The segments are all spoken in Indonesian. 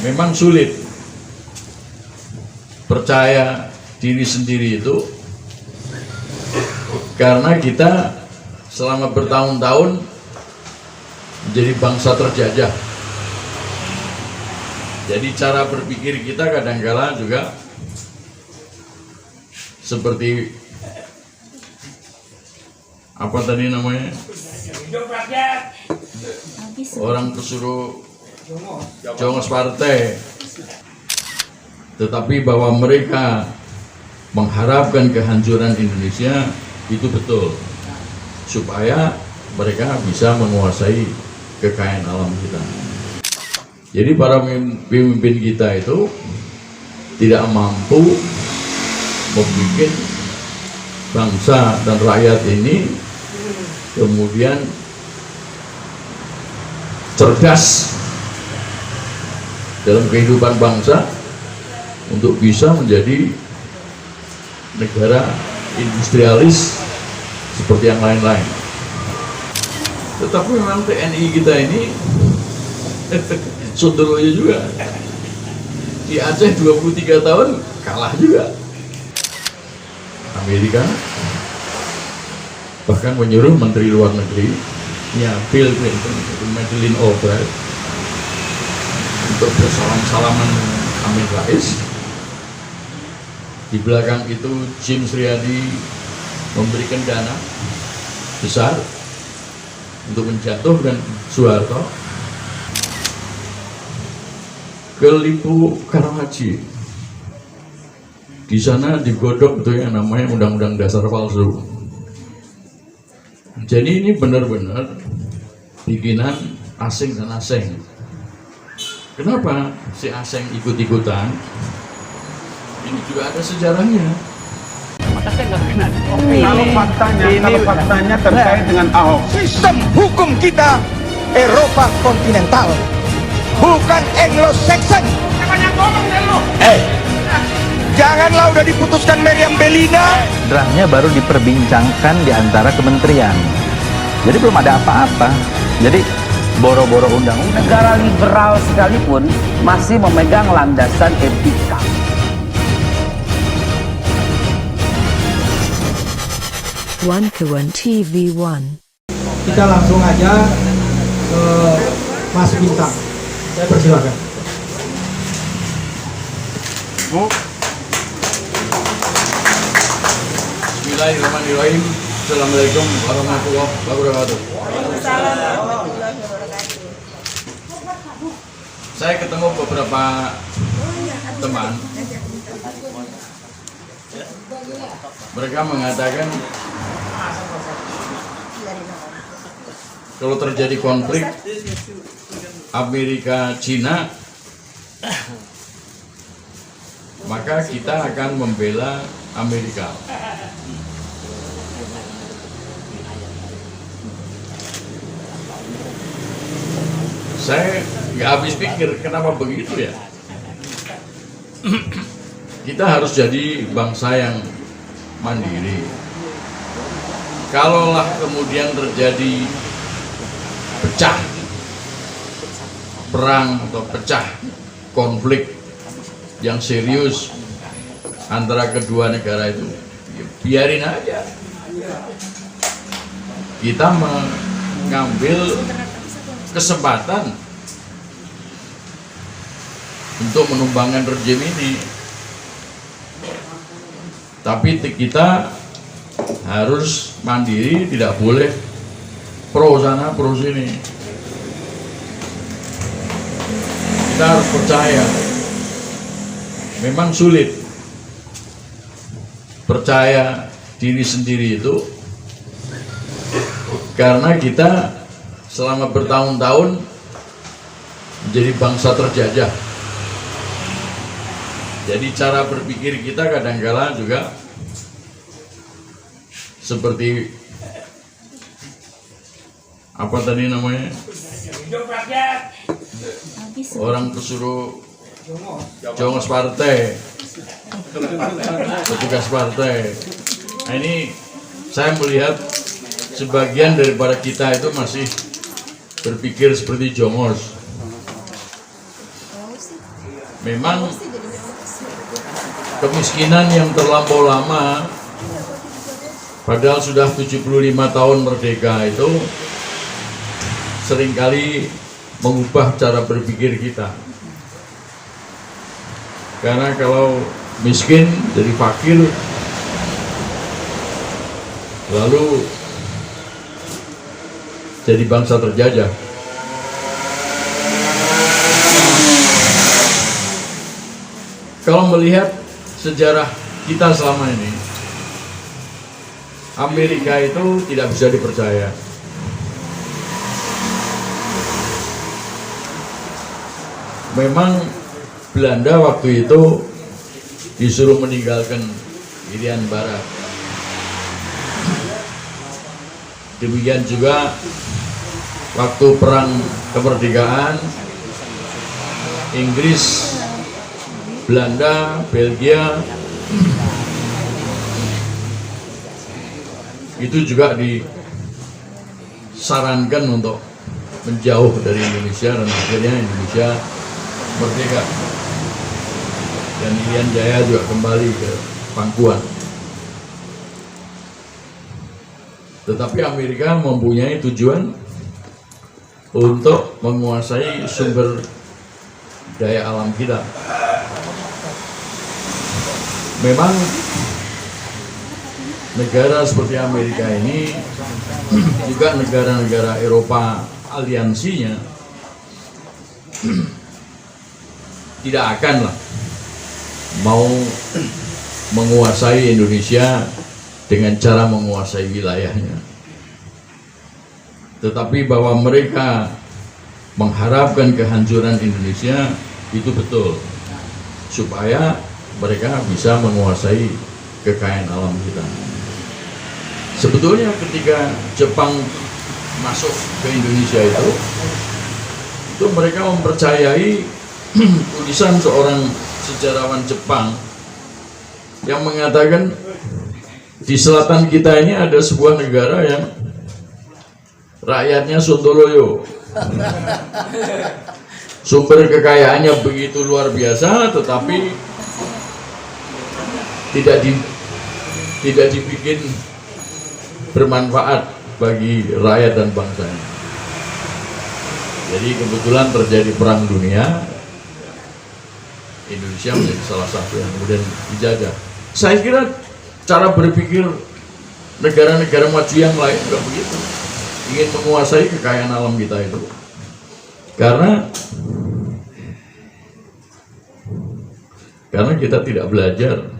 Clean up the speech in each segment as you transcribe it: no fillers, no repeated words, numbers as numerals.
Memang sulit percaya diri sendiri itu karena kita selama bertahun-tahun menjadi bangsa terjajah. Jadi cara berpikir kita kadang-kala juga seperti apa tadi namanya, orang kesuruh jongos partai, tetapi bahwa mereka mengharapkan kehancuran Indonesia itu betul, supaya mereka bisa menguasai kekayaan alam kita. Jadi para pemimpin kita itu tidak mampu membuat bangsa dan rakyat ini kemudian cerdas dalam kehidupan bangsa untuk bisa menjadi negara industrialis seperti yang lain-lain. Tetapi memang TNI kita ini sonderonya juga. Di Aceh 23 tahun kalah juga. Amerika bahkan menyuruh Menteri Luar Negeri Bill Clinton, Madeleine Albright, untuk bersalam-salaman Amin Rais. Di belakang itu James Riyadi memberikan dana besar untuk menjatuhkan Soeharto. Ke Limpu Karawaci, di sana digodok itu yang namanya Undang-Undang Dasar palsu. Jadi ini benar-benar bikinan asing dan asing. Kenapa si asing ikut-ikutan? Ini juga ada sejarahnya. Kalau faktanya terkait dengan Ahok, Sistem hukum kita Eropa kontinental, bukan Anglo-Saxon. Janganlah udah diputuskan Meriam Bellina. Draftnya baru diperbincangkan di antara kementerian. Jadi belum ada apa-apa. Jadi boro-boro undang-undang. Negara liberal sekalipun masih memegang landasan etika. One TV One. Kita langsung aja ke Mas Bintang. Saya persilakan. Bu. Bismillahirrahmanirrahim. Assalamualaikum warahmatullahi wabarakatuh. Saya ketemu beberapa teman. Mereka mengatakan kalau terjadi konflik Amerika Cina, maka kita akan membela Amerika. Saya nggak habis pikir kenapa begitu ya. Kita harus jadi bangsa yang mandiri. Kalaulah kemudian terjadi pecah perang atau pecah konflik yang serius antara kedua negara itu, ya biarin aja. Kita mengambil kesempatan untuk menumbangkan rejim ini, tapi kita harus mandiri, tidak boleh pro sana pro sini. Kita harus percaya. Memang sulit percaya diri sendiri itu karena kita selama bertahun-tahun menjadi bangsa terjajah. Jadi cara berpikir kita kadang-kala juga seperti apa tadi namanya, orang kesuruh jongos partai, petugas partai. Nah, ini saya melihat sebagian daripada kita itu masih berpikir seperti jongos. memang kemiskinan yang terlampau lama, padahal sudah 75 tahun merdeka, itu seringkali mengubah cara berpikir kita. Karena kalau miskin jadi fakir, lalu jadi bangsa terjajah. Kalau melihat sejarah kita selama ini, Amerika itu tidak bisa dipercaya. Memang Belanda waktu itu disuruh meninggalkan Irian Barat. Demikian juga waktu perang kemerdekaan, Inggris, Belanda, Belgia itu juga disarankan untuk menjauh dari Indonesia, dan akhirnya Indonesia merdeka dan Irian Jaya juga kembali ke pangkuan. Tetapi Amerika mempunyai tujuan untuk menguasai sumber daya alam kita. Memang negara seperti Amerika ini juga negara-negara Eropa aliansinya tidak akan lah mau menguasai Indonesia dengan cara menguasai wilayahnya. Tetapi bahwa mereka mengharapkan kehancuran Indonesia itu betul, supaya mereka bisa menguasai kekayaan alam kita. Sebetulnya ketika Jepang masuk ke Indonesia itu mereka mempercayai tulisan seorang sejarawan Jepang yang mengatakan di selatan kita ini ada sebuah negara yang rakyatnya sontoloyo. Sumber kekayaannya begitu luar biasa, tetapi tidak dibikin bermanfaat bagi rakyat dan bangsanya. Jadi kebetulan terjadi perang dunia, Indonesia menjadi salah satu yang kemudian dijajah. Saya kira cara berpikir negara-negara maju yang lain juga begitu, ingin menguasai kekayaan alam kita itu. Karena kita tidak belajar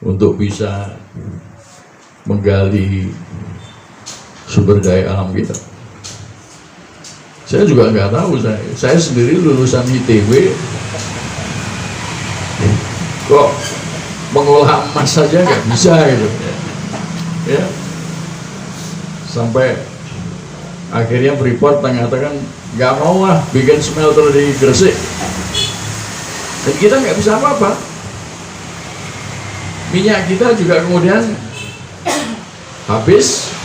untuk bisa menggali sumber daya alam kita. Saya juga nggak tahu, saya sendiri lulusan ITB, kok mengolah emas saja nggak bisa gitu ya. Sampai akhirnya Freeport mengatakan nggak mau lah bikin smelter di Gresik, dan kita nggak bisa apa-apa. Minyak kita juga kemudian habis.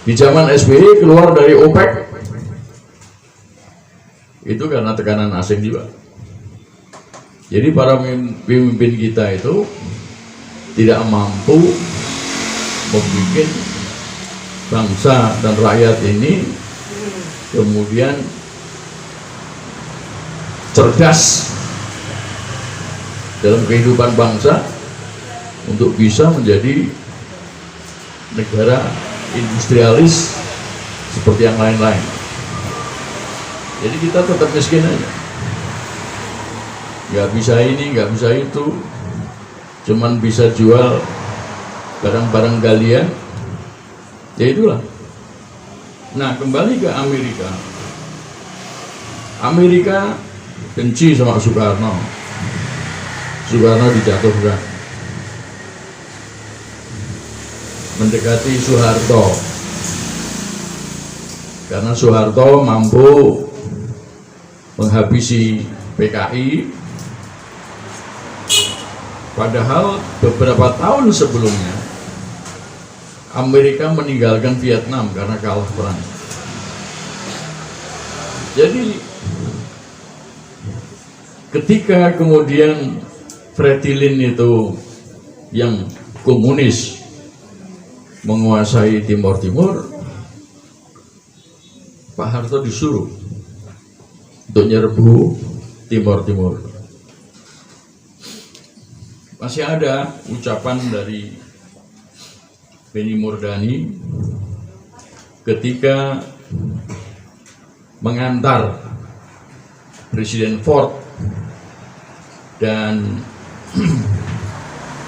Di zaman SBY keluar dari OPEC itu karena tekanan asing juga. Jadi para pemimpin kita itu tidak mampu membuat bangsa dan rakyat ini kemudian cerdas dalam kehidupan bangsa untuk bisa menjadi negara industrialis seperti yang lain-lain. Jadi kita tetap miskin aja, nggak bisa ini, nggak bisa itu, cuman bisa jual barang-barang galian, ya itulah. Nah, kembali ke Amerika. Amerika benci sama Soekarno. Soekarno dijatuhkan, mendekati Soeharto karena Soeharto mampu menghabisi PKI, padahal beberapa tahun sebelumnya Amerika meninggalkan Vietnam karena kalah perang. Jadi ketika kemudian Fretilin itu yang komunis menguasai Timur Timur, Pak Harto disuruh untuk nyerbu Timur Timur. Masih ada ucapan dari Benny Murdani ketika mengantar Presiden Ford dan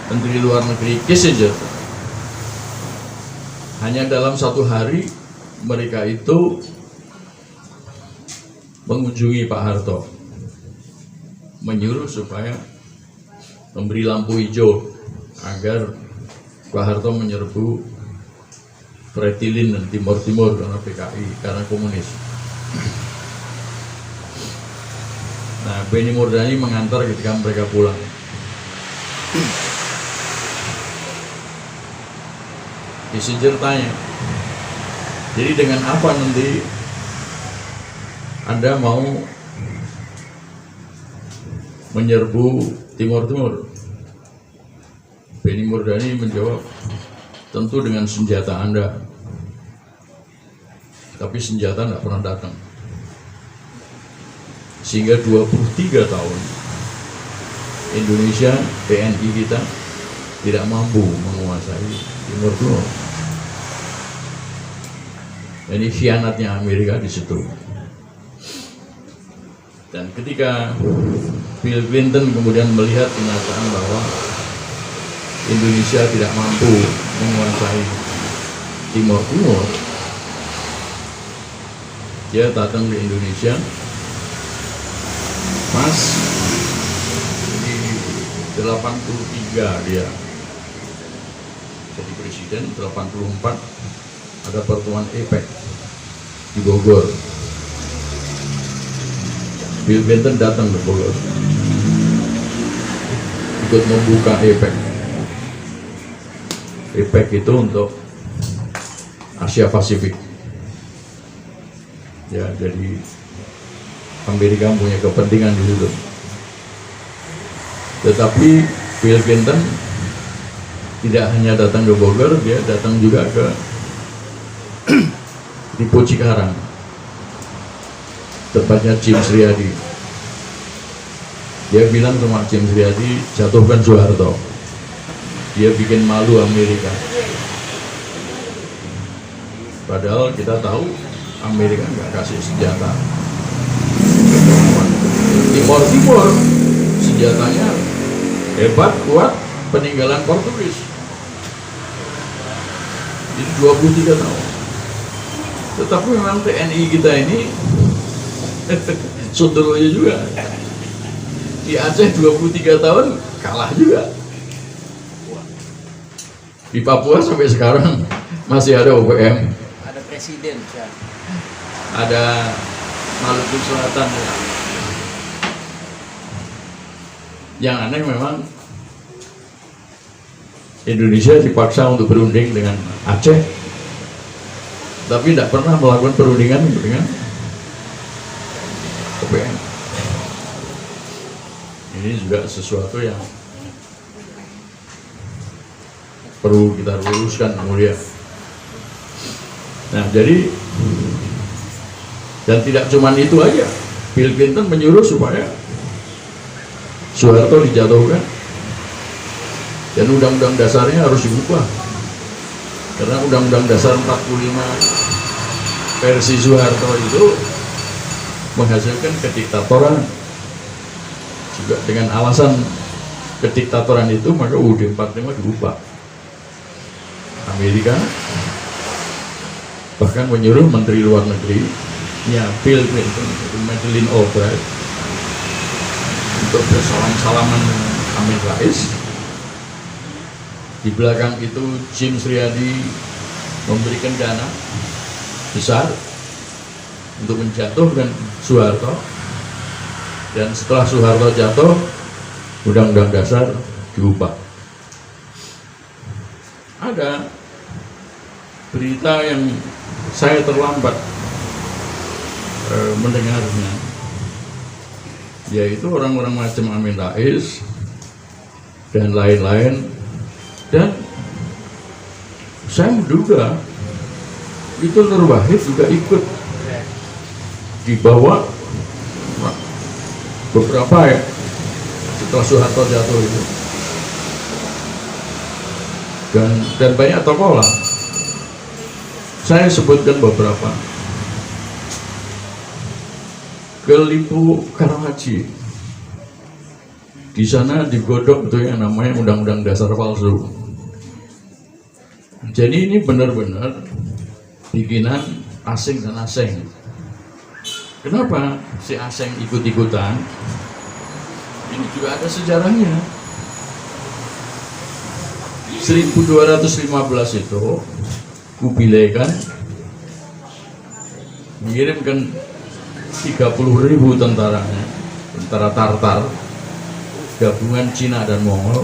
Menteri Luar Negeri Kissinger. Hanya dalam satu hari mereka itu mengunjungi Pak Harto, menyuruh supaya memberi lampu hijau agar Pak Harto menyerbu Fretilin dan Timur Timur karena PKI, karena komunis. Nah, Benny Murdani mengantar ketika mereka pulang. Kissinger tanya, jadi dengan apa nanti Anda mau menyerbu Timur Timur? Benny Murdani menjawab, tentu dengan senjata Anda. Tapi senjata tidak pernah datang. Sehingga 23 tahun Indonesia, TNI kita tidak mampu menguasai Timur Timur. Ini khianatnya Amerika di situ. Dan ketika Bill Clinton kemudian melihat kenyataan bahwa Indonesia tidak mampu menguasai Timur Timur, dia datang ke Indonesia. Mas, di 83 dia jadi presiden, 84 ada pertemuan APEC di Bogor. Bill Clinton datang ke Bogor ikut membuka APEC. APEC itu untuk Asia Pasifik. Ya, jadi Amerika punya kepentingan di situ. Tetapi Bill Clinton tidak hanya datang ke Bogor, dia datang juga ke Lipo Cikarang, tempatnya James Riyadi. Dia bilang sama James Riyadi, jatuhkan Soeharto. Dia bikin malu Amerika. Padahal kita tahu Amerika nggak kasih senjata. Timur Timur senjatanya hebat, kuat, peninggalan Portugis. Jadi 23 tahun. Tetapi memang TNI kita ini sunduloyo juga. Di Aceh 23 tahun kalah juga. Di Papua sampai sekarang masih ada OPM. Ada presiden ya. Ada Maluku Selatan ya. Yang aneh memang Indonesia dipaksa untuk berunding dengan Aceh, tapi tidak pernah melakukan perundingan dengan OPM. Ini juga sesuatu yang perlu kita luruskan kemudian. Nah, jadi dan tidak cuma itu aja, Bill Clinton menyuruh supaya Soeharto dijatuhkan dan undang-undang dasarnya harus diubah, karena undang-undang dasar 45 versi Soeharto itu menghasilkan kediktatoran. Juga dengan alasan kediktatoran itu maka UUD 45 diubah. Amerika bahkan menyuruh Menteri Luar Negeri Bill Clinton, Madeleine Albright, untuk bersalam-salaman dengan Amin Rais. Di belakang itu James Riyadi memberikan dana besar untuk menjatuhkan Soeharto, dan setelah Soeharto jatuh, Undang-Undang Dasar diubah. Ada berita yang saya terlambat mendengarnya, yaitu orang-orang macam Amin Rais dan lain-lain. Dan saya menduga itu Nur Wahid juga ikut dibawa beberapa ya setelah Soeharto jatuh itu, dan banyak tokoh lah. Saya sebutkan beberapa. Ke Lipo Karawaci, di sana digodok itu yang namanya Undang-Undang Dasar palsu. Jadi ini benar-benar bikinan asing dan asing. Kenapa si asing ikut-ikutan? Ini juga ada sejarahnya. 1215 itu Kubilai kan mengirimkan 30.000 tentaranya, tentara Tartar gabungan Cina dan Mongol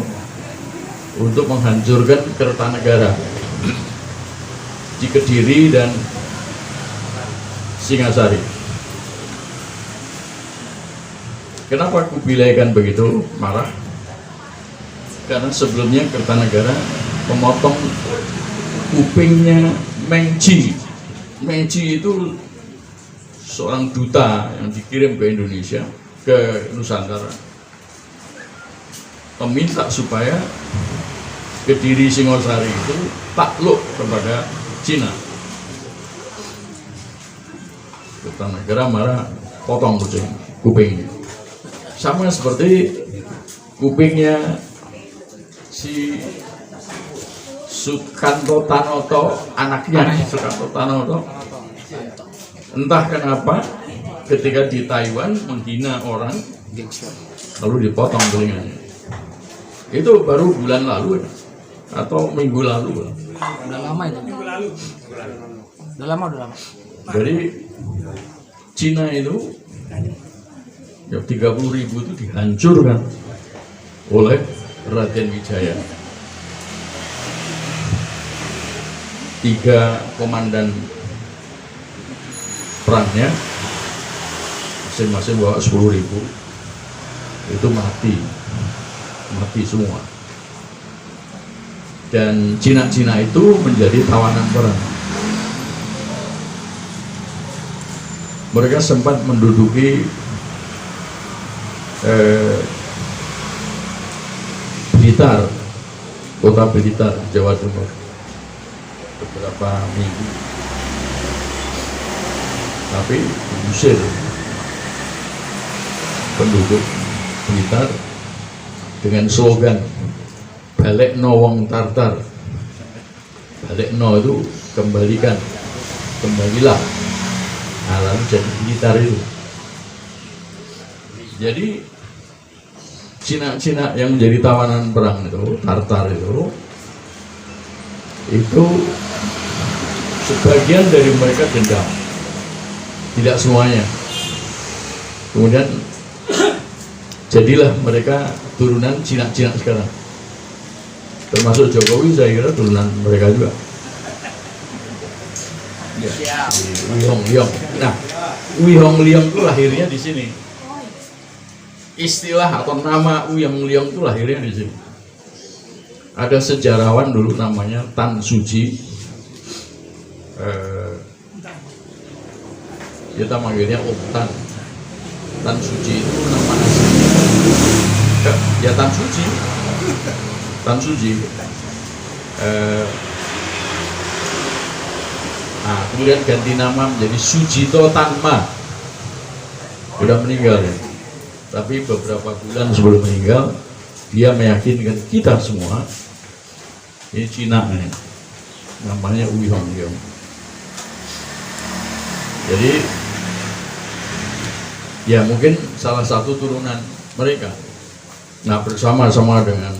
untuk menghancurkan Kertanegara di Kediri dan Singasari. Kenapa Kubilai kan begitu marah? Karena sebelumnya Kertanegara memotong kupingnya Mengji. Mengji itu seorang duta yang dikirim ke Indonesia, ke Nusantara, meminta supaya Kediri Singosari itu takluk kepada Cina. Kertanegara marah, potong kupingnya. Sama seperti kupingnya si Sukanto Tanoto, anaknya Sukanto Tanoto, entah kenapa ketika di Taiwan menghina orang lalu dipotong telinganya. Itu baru bulan lalu atau minggu lalu. Udah lama itu. Udah lama. Jadi Cina itu ya 30.000 itu dihancurkan oleh Raden Wijaya. 3 komandan perangnya masing-masing bawa 10.000 itu mati semua, dan Cina-Cina itu menjadi tawanan perang. Mereka sempat menduduki Blitar, kota Blitar, Jawa Timur beberapa minggu, tapi diusir penduduk Blitar dengan slogan "Balekno wong Tartar". Balekno itu kembalilah. Nah, lalu jadi Blitar itu. Jadi Cina yang menjadi tawanan perang itu, Tartar itu sebagian dari mereka dendam, tidak semuanya. Kemudian jadilah mereka turunan Cina sekarang, termasuk Jokowi, saya kira turunan mereka juga. Ya, Wihong Liong. Nah, Wihong Liong itu lahirnya di sini. Istilah atau nama Wihong Liong itu lahirnya di sini. Ada sejarawan dulu namanya Tan Suci, kita manggilnya Om Tan. Tan Suci itu nama aslinya ya Tan Suci. Nah, kemudian ganti nama menjadi Sujito Tanma. Sudah meninggal ya. Tapi beberapa bulan sebelum meninggal dia meyakinkan kita semua ini Cina nih, namanya Wihong Liong. Jadi ya mungkin salah satu turunan mereka. Nah, bersama-sama dengan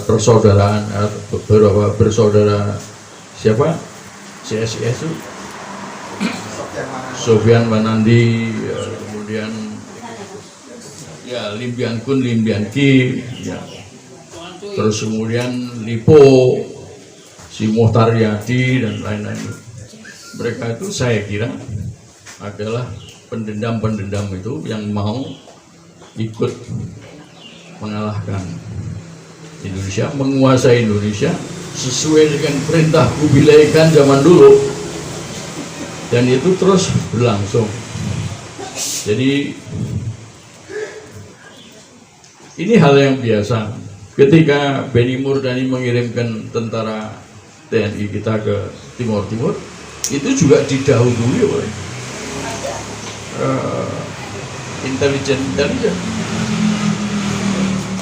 persaudaraan beberapa bersaudara siapa? CSIS itu Sofyan Wanandi, kemudian ya Limbian Kun, Limbian Ki, ya. Terus kemudian Lipo, si Muhtar Yadi dan lain-lain. Mereka itu saya kira adalah pendendam-pendendam itu yang mau ikut mengalahkan Indonesia, menguasai Indonesia sesuai dengan perintah Kubilai Khan zaman dulu, dan itu terus berlangsung. Jadi ini hal yang biasa. Ketika Benny Murdani mengirimkan tentara TNI kita ke Timur Timur, itu juga didahului oleh intelijen,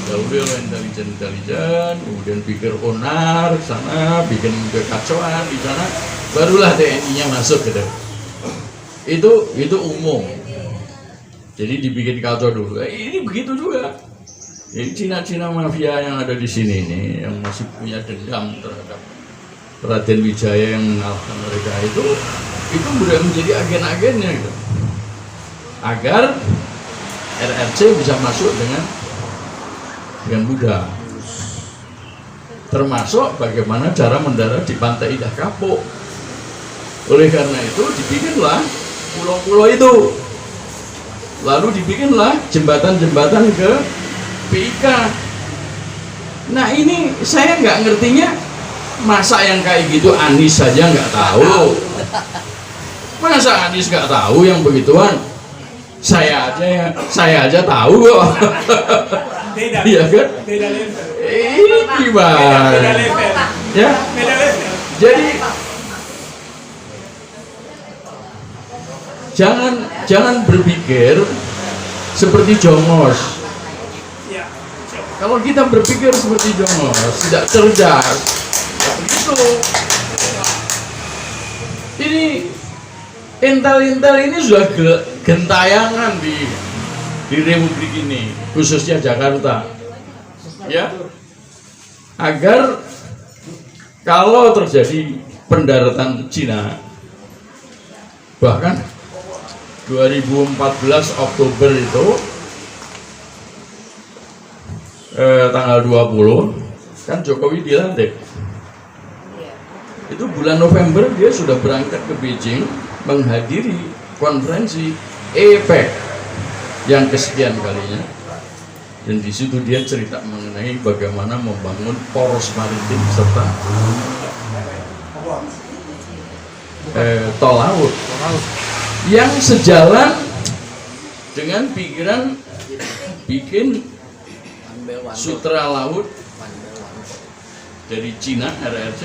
dahulu oleh intelijen, kemudian pikir onar sana, bikin kekacauan di sana, barulah TNI-nya masuk gitu. Itu umum. Jadi dibikin kacau dulu. Ini begitu juga. Jadi Cina mafia yang ada di sini ini, yang masih punya dendam terhadap Raden Wijaya yang mengalahkan mereka itu sudah menjadi agen-agennya gitu. Agar RRC bisa masuk dengan mudah. Termasuk bagaimana cara mendarat di pantai Indah Kapuk. Oleh karena itu dibikinlah pulau-pulau itu. Lalu dibikinlah jembatan-jembatan ke PIK. Nah ini saya nggak ngertinya, masa yang kayak gitu Anies saja nggak tahu. Masa Anies nggak tahu yang begituan? Saya aja tahu kok. Iya kan? Ini gimana? Ya. Jadi jangan berpikir seperti Jongos. Kalau kita berpikir seperti Jongos, tidak cerdas, tidak begitu. Ini intel-intel ini sudah gentayangan di Republik ini, khususnya Jakarta, ya, agar kalau terjadi pendaratan Cina, bahkan 2014 Oktober itu tanggal 20 kan Jokowi dilantik. Itu bulan November dia sudah berangkat ke Beijing menghadiri konferensi APEC yang kesekian kalinya, dan di situ dia cerita mengenai bagaimana membangun poros maritim serta tol laut yang sejalan dengan pikiran bikin sutra laut dari Cina RRC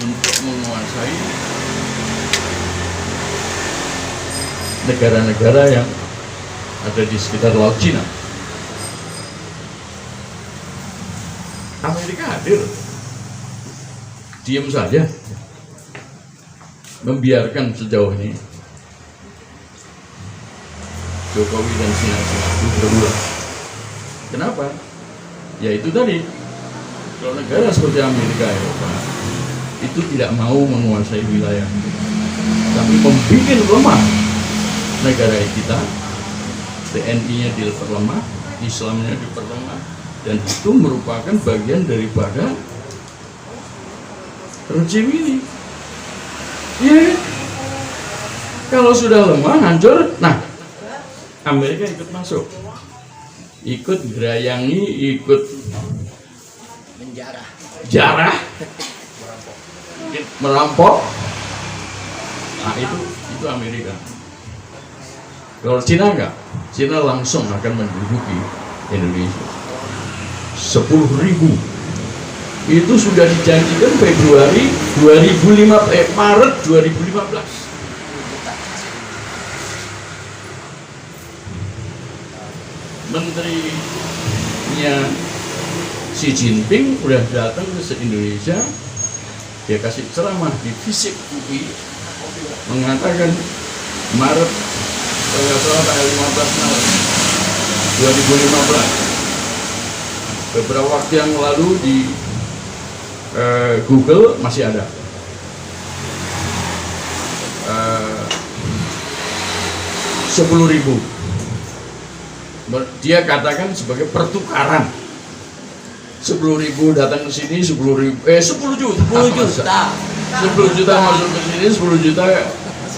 untuk menguasai negara-negara yang ada di sekitar Laut Cina. Amerika hadir, diam saja, membiarkan sejauh ini Jokowi dan Cina itu berulang. Kenapa? Ya itu tadi, kalau negara seperti Amerika, Eropa itu tidak mau menguasai wilayah, tapi membuat lemah negara kita, TNI-nya diperlemah, Islamnya diperlemah, dan itu merupakan bagian daripada rejim ini. Ya, kalau sudah lemah, hancur. Nah, Amerika ikut masuk, ikut gerayangi, ikut jarah, merampok. Nah itu Amerika. Kalau Cina enggak, Cina langsung akan menduduki Indonesia. 10.000 itu sudah dijanjikan Februari 2015, Maret 2015. Menterinya Xi Jinping udah datang ke Indonesia, dia kasih ceramah di Fisik UI, mengatakan Maret, tanggal 15 Maret 2015. Beberapa waktu yang lalu di Google masih ada. 10.000. Dia katakan sebagai pertukaran. 10.000 datang ke sini, 10 juta. 10 juta masuk ke sini, 10 juta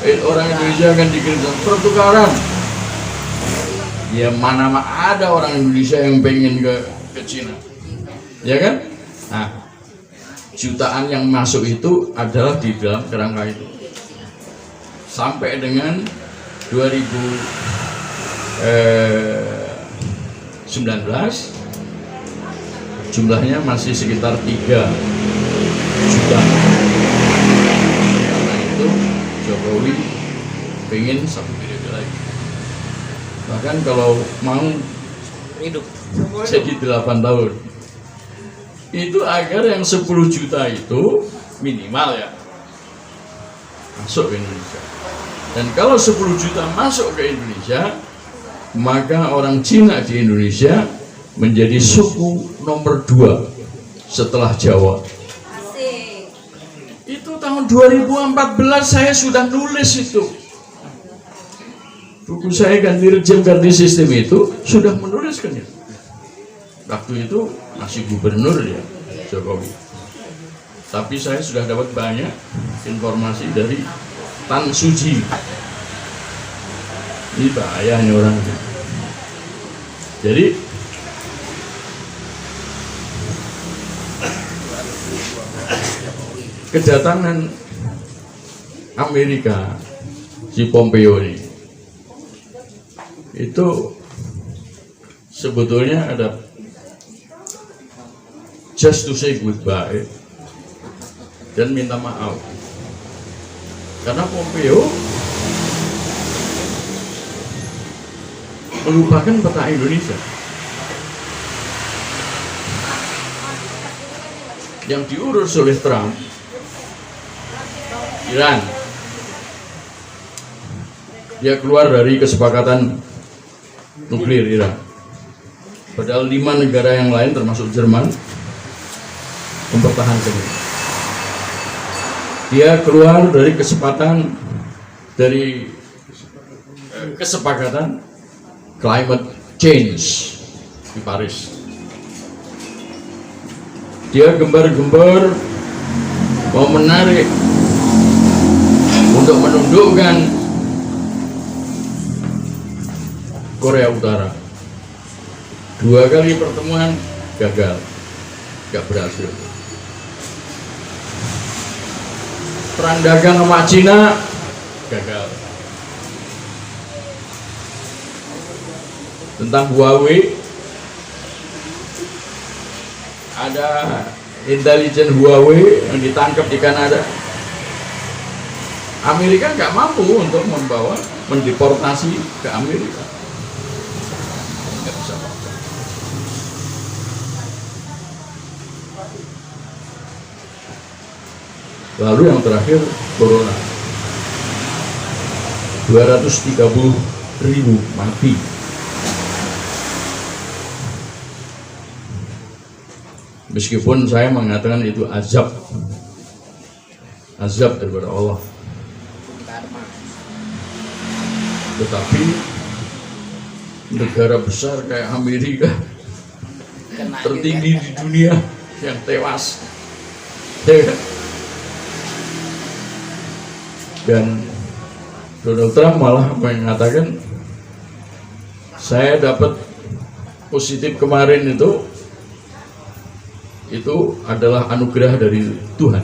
orang Indonesia akan dikirim pertukaran. Ya mana ada orang Indonesia yang pengen ke Cina, ya kan? Nah, jutaan yang masuk itu adalah di dalam kerangka itu. Sampai dengan 2019 jumlahnya masih sekitar 3 juta. Karena itu Jokowi pengen 1 periode lagi. Bahkan kalau mau hidup jadi 8 tahun, itu agar yang 10 juta itu minimal ya masuk ke Indonesia. Dan kalau 10 juta masuk ke Indonesia, maka orang Cina di Indonesia menjadi suku nomor 2 setelah Jawa. Itu tahun 2014 saya sudah nulis itu. Buku saya ganti rejim ganti sistem itu sudah menuliskannya. Waktu itu masih gubernur ya Jokowi. Tapi saya sudah dapat banyak informasi dari Tan Suji. Ini bahayanya orangnya. Jadi kedatangan Amerika si Pompeo ini itu sebetulnya ada just to say goodbye dan minta maaf karena Pompeo melupakan peta Indonesia yang diurus oleh Trump. Iran, dia keluar dari kesepakatan nuklir Iran. Padahal 5 negara yang lain termasuk Jerman mempertahankannya. Dia keluar dari kesepakatan climate change di Paris. Dia gembar-gembar mau menarik untuk menundukkan Korea Utara. 2 kali pertemuan gagal, gak berhasil. Perang dagang sama Cina gagal. Tentang Huawei, ada intelijen Huawei yang ditangkap di Kanada. Amerika nggak mampu untuk mendeportasi ke Amerika. Nggak bisa. Lalu yang terakhir Corona, 230.000 mati. Meskipun saya mengatakan itu azab daripada Allah. Tetapi negara besar kayak Amerika tertinggi di dunia yang tewas, dan Donald Trump malah mengatakan saya dapat positif kemarin itu adalah anugerah dari Tuhan.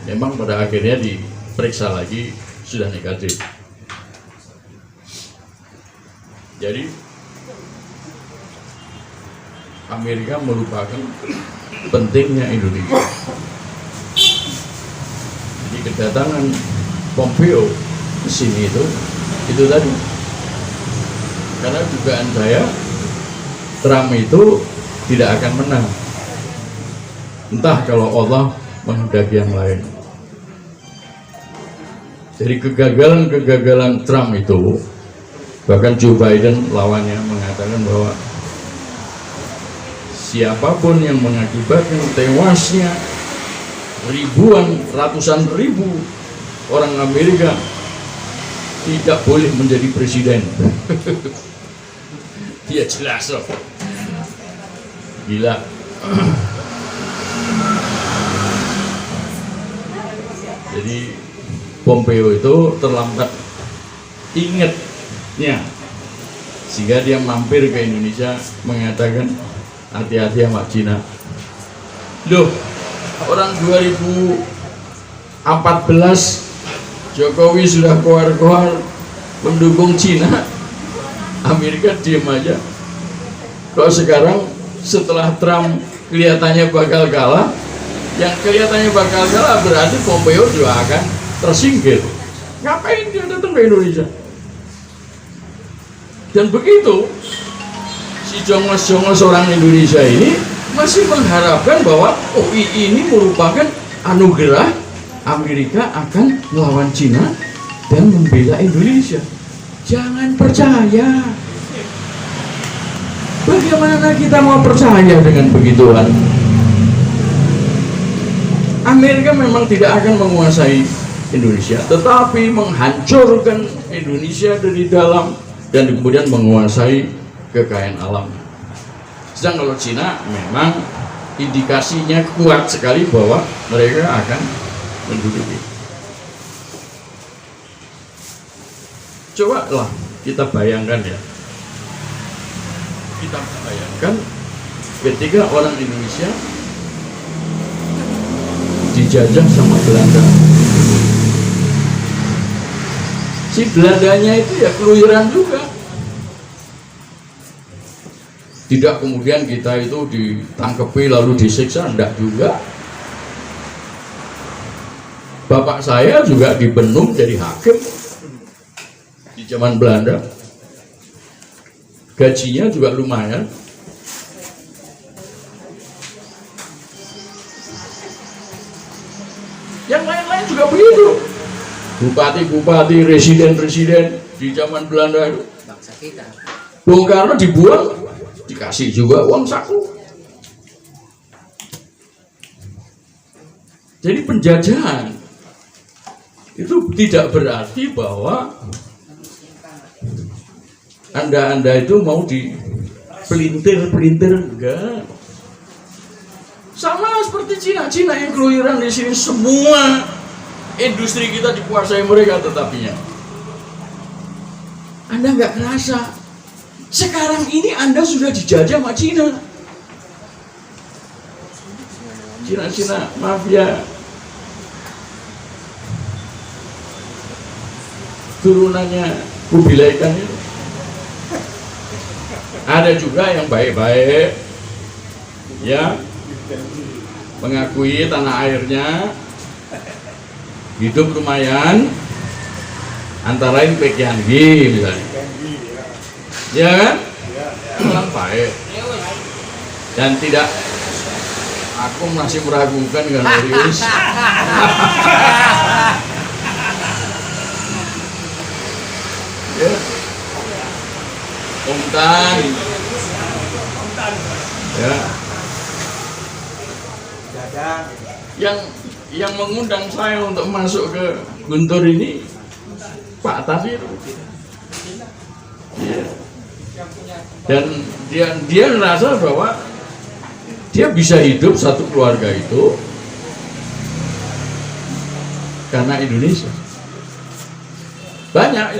Memang pada akhirnya diperiksa lagi sudah negatif. Jadi Amerika melupakan pentingnya Indonesia. Jadi kedatangan Pompeo ke sini itu tadi. Karena dugaan saya Trump itu tidak akan menang. Entah kalau Allah menghendaki yang lain. Jadi kegagalan Trump itu, bahkan Joe Biden lawannya mengatakan bahwa siapapun yang mengakibatkan tewasnya ratusan ribu orang Amerika tidak boleh menjadi presiden. Dia jelas loh. Gila. Jadi Pompeo itu terlambat ingetnya, sehingga dia mampir ke Indonesia mengatakan hati-hati sama Cina. Loh, orang 2014 Jokowi sudah keluar-keluar mendukung Cina, Amerika diem aja. Kalau sekarang setelah Trump kelihatannya bakal kalah, yang kelihatannya bakal kalah berarti Pompeo juga akan tersingkir. Ngapain dia datang ke Indonesia? Dan begitu si jongos-jongos orang Indonesia ini masih mengharapkan bahwa ini merupakan anugerah Amerika akan melawan Cina dan membela Indonesia. Jangan percaya. Bagaimana kita mau percaya dengan begituan? Amerika memang tidak akan menguasai Indonesia, tetapi menghancurkan Indonesia dari dalam dan kemudian menguasai kekayaan alam. Sedang kalau Cina memang indikasinya kuat sekali bahwa mereka akan menduduki. Coba lah kita bayangkan ya. Kita bayangkan ketika orang Indonesia dijajah sama Belanda. Si Belandanya itu ya keluyuran juga. Tidak kemudian kita itu ditangkepi lalu disiksa, enggak juga. Bapak saya juga dibenung jadi hakim di zaman Belanda. Gajinya juga lumayan. Yang lain-lain juga begitu. Bupati-bupati, residen-residen di zaman Belanda itu. Bung Karno dibuang, dikasih juga uang saku. Jadi penjajahan itu tidak berarti bahwa Anda itu mau dipelintir-pelintir, enggak. Sama seperti Cina yang keluyuran di sini, semua industri kita dikuasai mereka, tetapinya Anda nggak kerasa. Sekarang ini Anda sudah dijajah sama Cina, mafia turunannya Kubilai Khan itu. Ada juga yang baik-baik, ya, mengakui tanah airnya, hidup lumayan, antara lain Pak Kianggi misalnya, ya kan, orang baik, dan tidak, aku masih meragukan kan serius. Ya. Umtan, ya, yang mengundang saya untuk masuk ke Guntur ini Pak Tan itu, ya. Dan dia merasa bahwa dia bisa hidup satu keluarga itu karena Indonesia. Banyak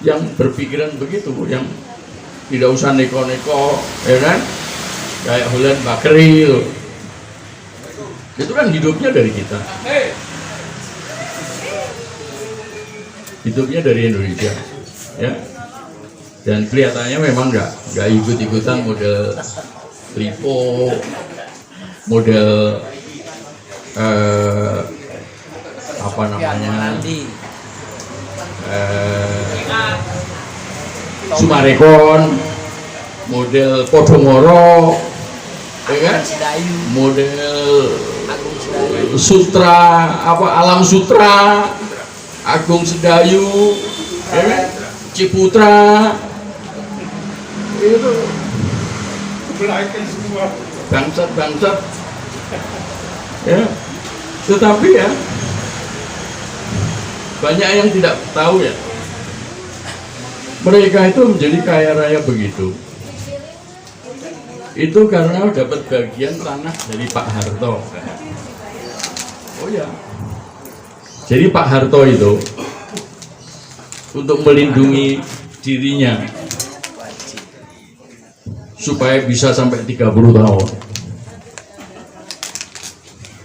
yang berpikiran begitu, yang tidak usah neko-neko, ya kan? Kayak Hulen Bakri itu kan hidupnya dari kita, hidupnya dari Indonesia, ya. Dan kelihatannya memang nggak ikut-ikutan model Lipo, model apa namanya, Sumarekon, model Podomoro, ya kan? Model Sutra, Alam Sutra, Agung Sedayu, ya kan? Ciputra, itu bangsat, ya. Tetapi ya banyak yang tidak tahu ya, mereka itu menjadi kaya raya begitu itu karena dapat bagian tanah dari Pak Harto. Oh ya, jadi Pak Harto itu untuk melindungi dirinya supaya bisa sampai 30 tahun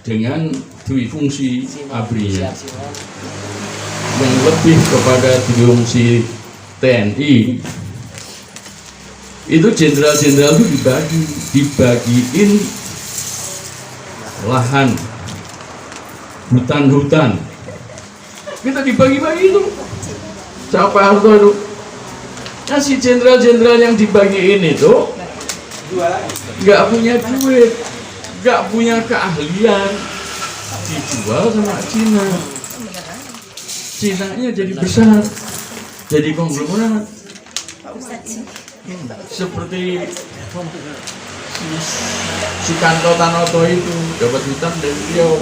dengan dui fungsi ABRI yang lebih kepada dui fungsi TNI. Itu jenderal-jenderal itu dibagiin lahan, hutan-hutan, kita dibagi-bagi itu. Siapa Harto itu? Nah, si jenderal-jenderal yang dibagiin itu nggak punya duit, nggak punya keahlian, dijual sama Cina. Cina-nya jadi besar, jadi konglomerat. Seperti Sukanto Tanoto itu dapat hutan dari Riau.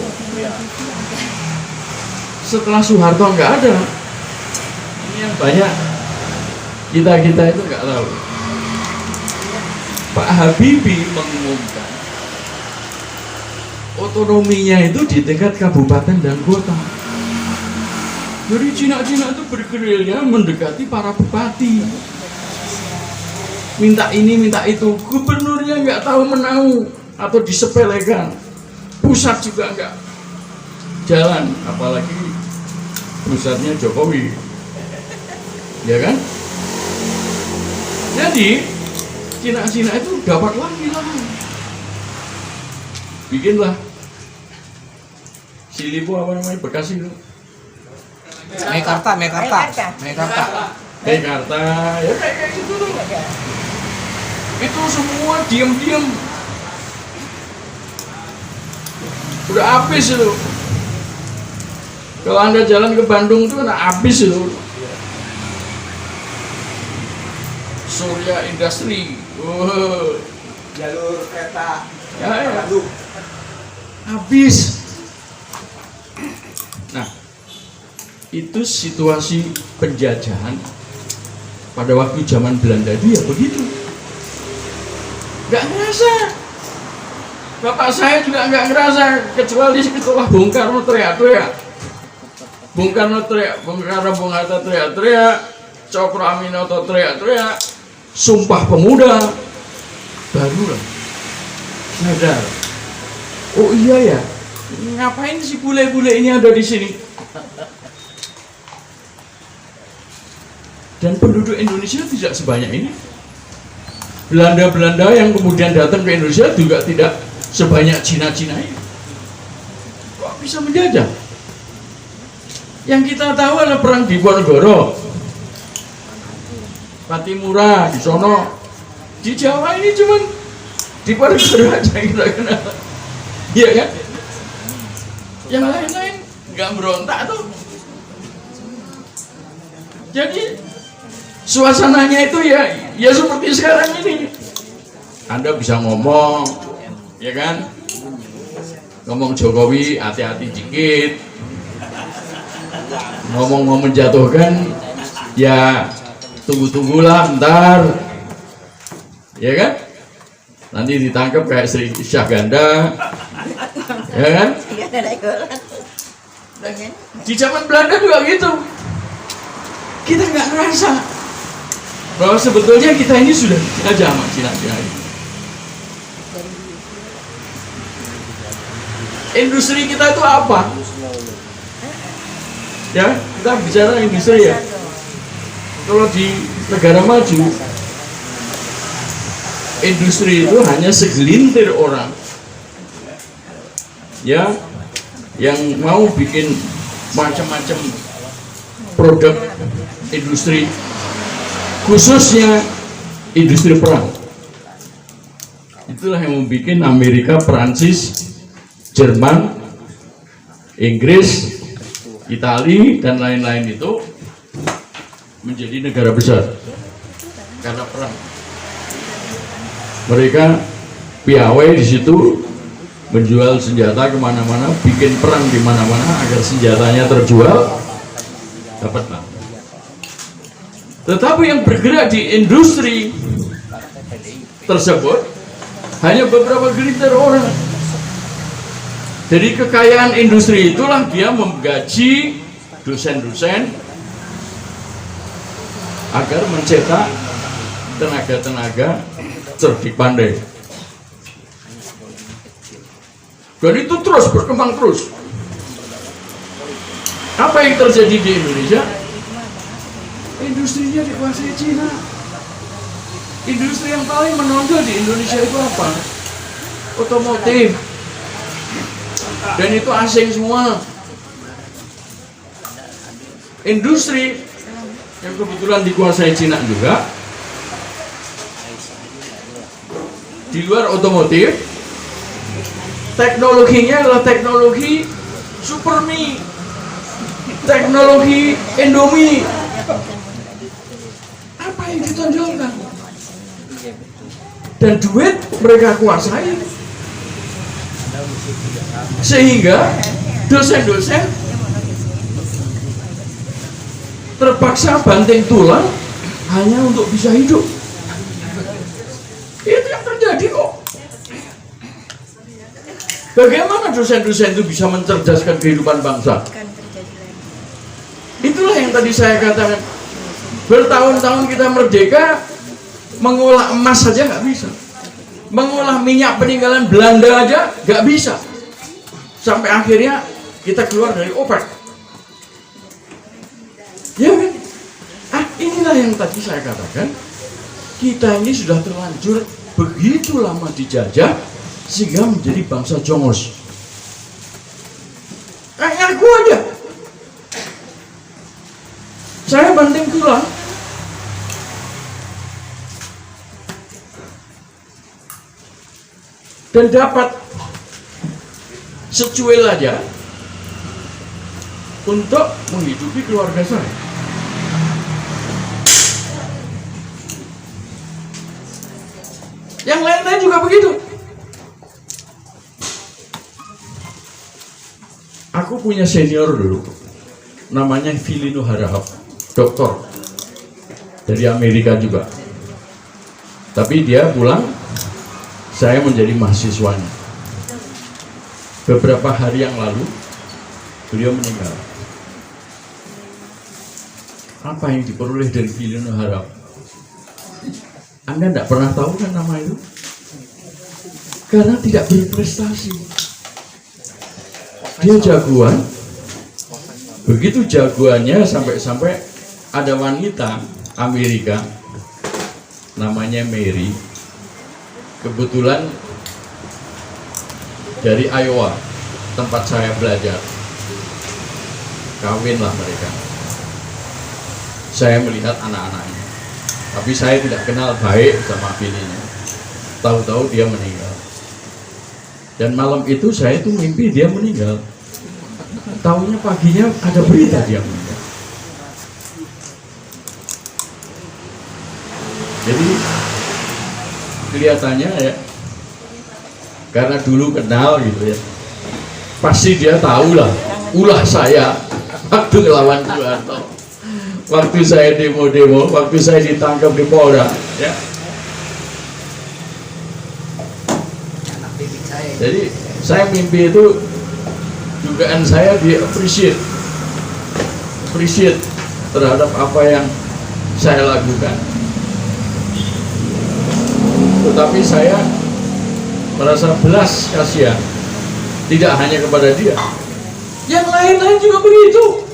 Setelah Soeharto nggak ada, ini yang banyak kita itu nggak tahu. Pak Habibie mengumumkan otonominya itu di tingkat kabupaten dan kota. Jadi Cina-Cina itu bergerilya mendekati para bupati, minta ini minta itu. Gubernurnya nggak tahu menahu atau disepelekan, pusat juga nggak jalan, apalagi pusatnya Jokowi, ya kan? Jadi Cina-Cina itu dapat lagi lah, bikinlah si Lipo apa namanya Bekasi itu, Mekarta, ya kayak gitu tuh. Itu semua diam-diam udah habis itu. Kalau Anda jalan ke Bandung itu udah habis itu. Surya Industri, Jalur kereta ya. Habis. Nah, itu situasi penjajahan pada waktu zaman Belanda itu ya begitu. Nggak ngerasa. Bapak saya juga nggak ngerasa, kecuali setelah Bung Karno teriak-teriak. Bung Karno teriak, Bung Hatta teriak-teriak, Cokro Aminoto teriak-teriak, Sumpah Pemuda, barulah sadar. Oh iya ya, ngapain si bule-bule ini ada di sini? Dan penduduk Indonesia tidak sebanyak ini. Belanda-Belanda yang kemudian datang ke Indonesia juga tidak sebanyak Cina-Cina ini. Kok bisa menjajah? Yang kita tahu adalah perang Diponegoro, Patimura, di sono. Di Jawa ini cuman Diponegoro aja kita kenal. Iya kan? Yang lain-lain nggak berontak tuh. Jadi suasananya itu ya seperti sekarang ini. Anda bisa ngomong, ya kan? Ngomong Jokowi hati-hati dikit. Ngomong mau menjatuhkan, ya tunggu-tunggulah bentar, ya kan? Nanti ditangkap kayak Sri Syahganda, ya kan? Di zaman Belanda juga gitu. Kita nggak ngerasa bahwa sebetulnya kita ini sudah dijajah sama Cina-Cina ini. Industri kita itu apa? Ya, kita bicara industri ya. Kalau di negara maju, industri itu hanya segelintir orang, ya, yang mau bikin macam-macam produk industri, khususnya industri perang. Itulah yang membuat Amerika, Perancis, Jerman, Inggris, Italia dan lain-lain itu menjadi negara besar karena perang. Mereka piawai di situ, menjual senjata kemana-mana, bikin perang di mana-mana agar senjatanya terjual, dapat lah. Tetapi yang bergerak di industri tersebut hanya beberapa gelintir orang. Dari kekayaan industri itulah dia menggaji dosen-dosen, agar mencetak tenaga-tenaga cerdik pandai. Dan itu terus berkembang terus. Apa yang terjadi di Indonesia? Industrinya dikuasai Cina. Industri yang paling menonjol di Indonesia itu apa? Otomotif. Dan itu asing semua. Industri yang kebetulan dikuasai Cina juga, di luar otomotif, teknologinya adalah teknologi Supermi, teknologi Indomie. Apa yang ditonjolkan? Dan duit mereka kuasai, sehingga dosen-dosen terpaksa banting tulang hanya untuk bisa hidup. Itu yang terjadi kok. Bagaimana dosen-dosen itu bisa mencerdaskan kehidupan bangsa? Itulah yang tadi saya katakan. Bertahun-tahun kita merdeka, mengolah emas saja nggak bisa, mengolah minyak peninggalan Belanda aja nggak bisa, sampai akhirnya kita keluar dari OPEC. Ya kan? Inilah yang tadi saya katakan, kita ini sudah terlanjur begitu lama dijajah sehingga menjadi bangsa jongos. Aku aja, saya banting tulang. Dan dapat secuil aja untuk menghidupi keluarga saya. Yang lain-lain juga begitu. Aku punya senior dulu, namanya Filino Harahap, doktor dari Amerika juga. Tapi dia pulang, saya menjadi mahasiswanya. Beberapa hari yang lalu, beliau meninggal. Apa yang diperoleh dari Filino Harahap? Anda tidak pernah tahu kan nama itu? Karena tidak berprestasi. Dia jagoan. Begitu jagoannya sampai-sampai ada wanita Amerika namanya Mary, kebetulan dari Iowa, tempat saya belajar. Kawinlah mereka. Saya melihat anak-anaknya, tapi saya tidak kenal baik sama bininya. Tahu-tahu dia meninggal. Dan malam itu saya tuh mimpi dia meninggal. Tahunya paginya ada berita dia meninggal. Jadi kelihatannya ya, karena dulu kenal gitu ya, pasti dia tahu lah ulah saya waktu ngelawan Soeharto, waktu saya demo-demo, waktu saya ditangkap di Polda ya. Jadi saya mimpi itu, dugaan saya dia appreciate terhadap apa yang saya lakukan. Tetapi saya merasa belas kasihan, tidak hanya kepada dia, yang lain-lain juga begitu.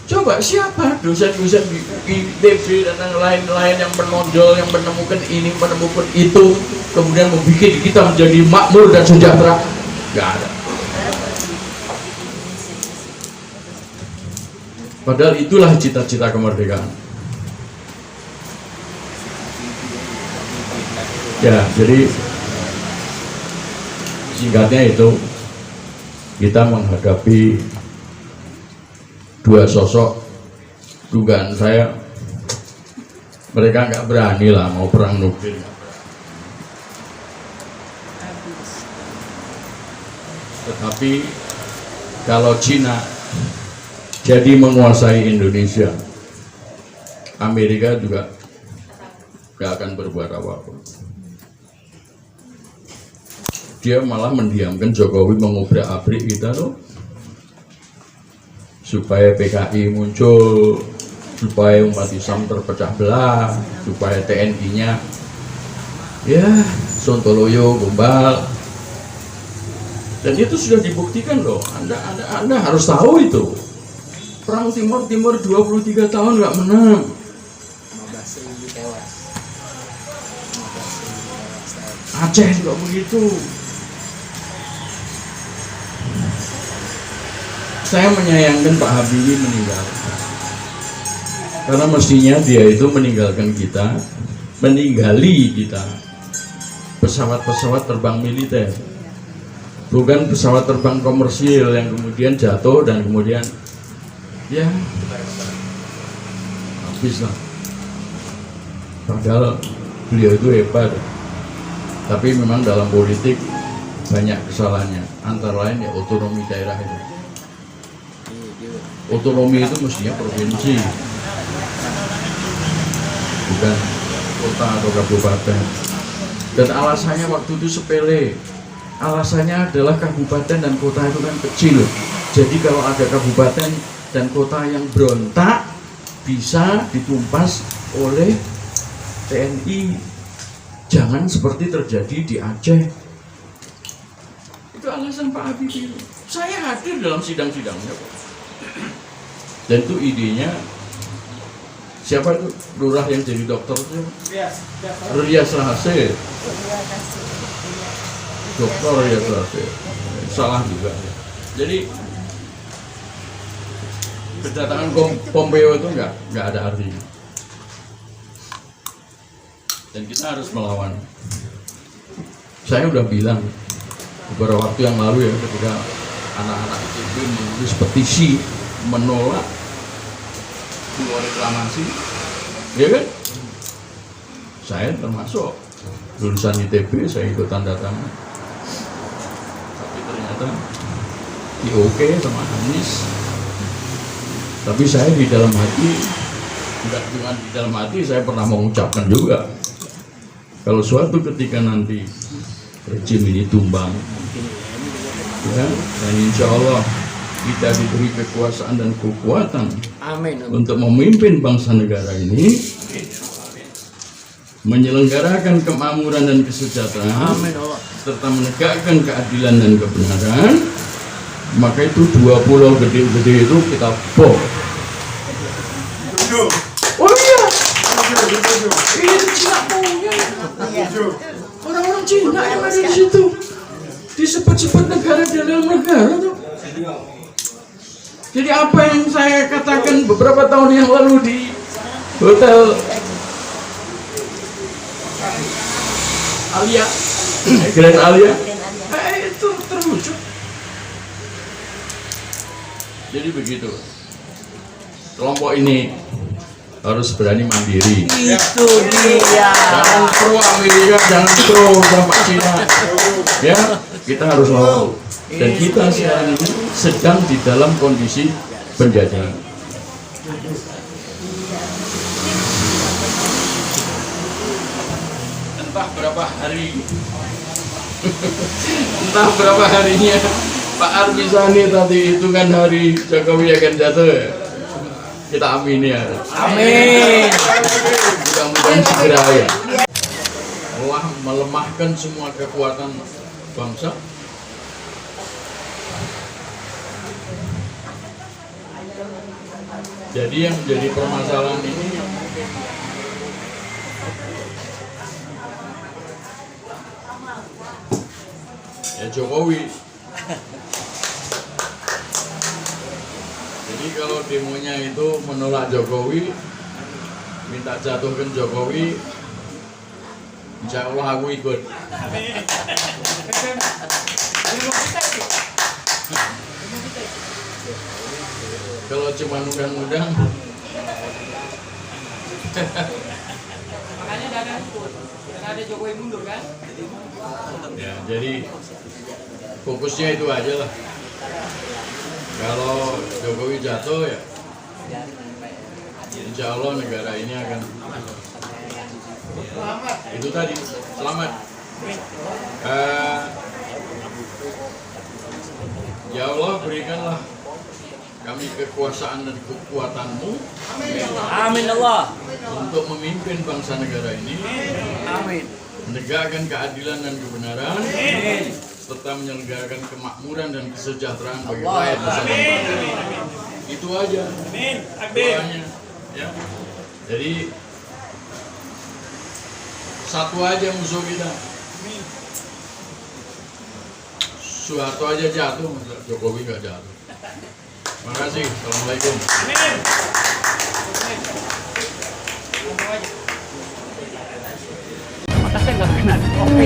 Coba siapa dosen-dosen di ITB dan yang lain-lain yang menonjol, yang menemukan ini, menemukan itu, kemudian membuat kita menjadi makmur dan sejahtera? Gak ada. Padahal itulah cita-cita kemerdekaan. Ya, jadi singkatnya itu, kita menghadapi dua sosok, dugaan saya mereka nggak berani lah mau perang nuklir. Tetapi kalau Cina jadi menguasai Indonesia, Amerika juga nggak akan berbuat apa-apa. Dia malah mendiamkan Jokowi, mengobrak-abrik kita loh, supaya PKI muncul, supaya umat Islam terpecah belah, supaya TNI-nya ya sontoloyo, gombal. Dan itu sudah dibuktikan loh. Anda harus tahu itu. Perang Timur 23 tahun nggak menang. 15.000 tewas. Aceh juga begitu. Saya menyayangkan Pak Habibie meninggal. Karena mestinya dia itu meninggalkan kita, meninggali kita. Pesawat-pesawat terbang militer. Bukan pesawat terbang komersil yang kemudian jatuh dan kemudian ya habis lah. Padahal beliau itu hebat, tapi memang dalam politik banyak kesalahannya. Antara lain ya otonomi daerah itu. Otonomi itu mestinya provinsi, bukan kota atau kabupaten. Dan alasannya waktu itu sepele. Alasannya adalah kabupaten dan kota itu kan kecil. Jadi kalau ada kabupaten dan kota yang berontak bisa ditumpas oleh TNI. Jangan seperti terjadi di Aceh. Itu alasan Pak Habibie. Saya hadir dalam sidang-sidangnya Pak. Dan itu idenya siapa itu? Lurah yang jadi dokter itu? Rias Rahase. Dokter Rias Rahase. Salah juga. Jadi kedatangan Pompeo itu nggak ada artinya. Dan kita harus melawan. Saya udah bilang beberapa waktu yang lalu ya, ketika anak-anak ITB menulis petisi menolak dua reklamasi, ya kan? Saya termasuk lulusan ITB, saya ikut tanda tangan. Tapi ternyata di oke sama Anies. Tapi saya di dalam hati, tidak cuma di dalam hati, saya pernah mengucapkan juga, kalau suatu ketika nanti rejim ini tumbang, ya, dan insya Allah kita diberi kekuasaan dan kekuatan untuk memimpin bangsa negara ini, menyelenggarakan kemakmuran dan kesejahteraan, serta menegakkan keadilan dan kebenaran, maka itu 2 pulau gede-gede itu kita bom. Oh iya, ini Cina punya. Orang-orang Cina yang ada di situ disebut-sebut negara dalam negara tuh. Jadi apa yang saya katakan beberapa tahun yang lalu di hotel Alia, Grand Alia, itu terwujud. Jadi begitu. Kelompok ini harus berani mandiri. Itu dia. Jangan pro Amerika, jangan pro sama Cina. Ya, kita harus lawan. Dan kita sekarang ini sedang di dalam kondisi penjajahan. Entah berapa hari, entah berapa harinya Pak Armisani tadi hitungan hari Jokowi akan jatuh ya. Kita amin ya. Amin. Mudah-mudahan segera ya. Allah melemahkan semua kekuatan bangsa. Jadi yang menjadi permasalahan ini ya Jokowi. Jadi kalau demonya itu menolak Jokowi, minta jatuhkan Jokowi, insya Allah aku ikut. Kalau cuma undang-undang, Makanya ada Jokowi mundur kan? ya jadi fokusnya itu aja lah. Kalau Jokowi jatuh ya, insya Allah negara ini akan itu tadi selamat. Ya Allah berikanlah kami kekuasaan dan kekuatanmu Amin Allah. untuk memimpin bangsa negara ini, Amin. menegakkan keadilan dan kebenaran, serta menyelenggarakan kemakmuran dan kesejahteraan bagi rakyat bersama. Itu aja doanya, ya. Jadi satu aja musuh kita. Soeharto aja jatuh, masa Jokowi nggak jatuh. Terima kasih. Assalamualaikum.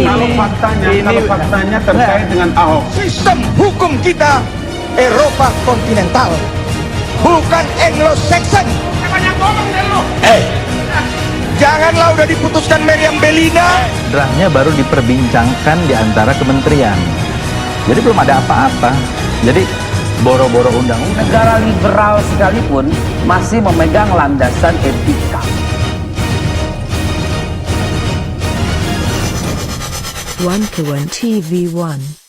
Kalau faktanya terkait dengan Ahok. Sistem hukum kita Eropa kontinental, bukan Anglo-Saxon. Janganlah udah diputuskan Meriam Bellina. Draftnya baru diperbincangkan di antara kementerian. Jadi belum ada apa-apa. Jadi boro-boro undang-undang. Negara liberal sekalipun masih memegang landasan etika. One TV 1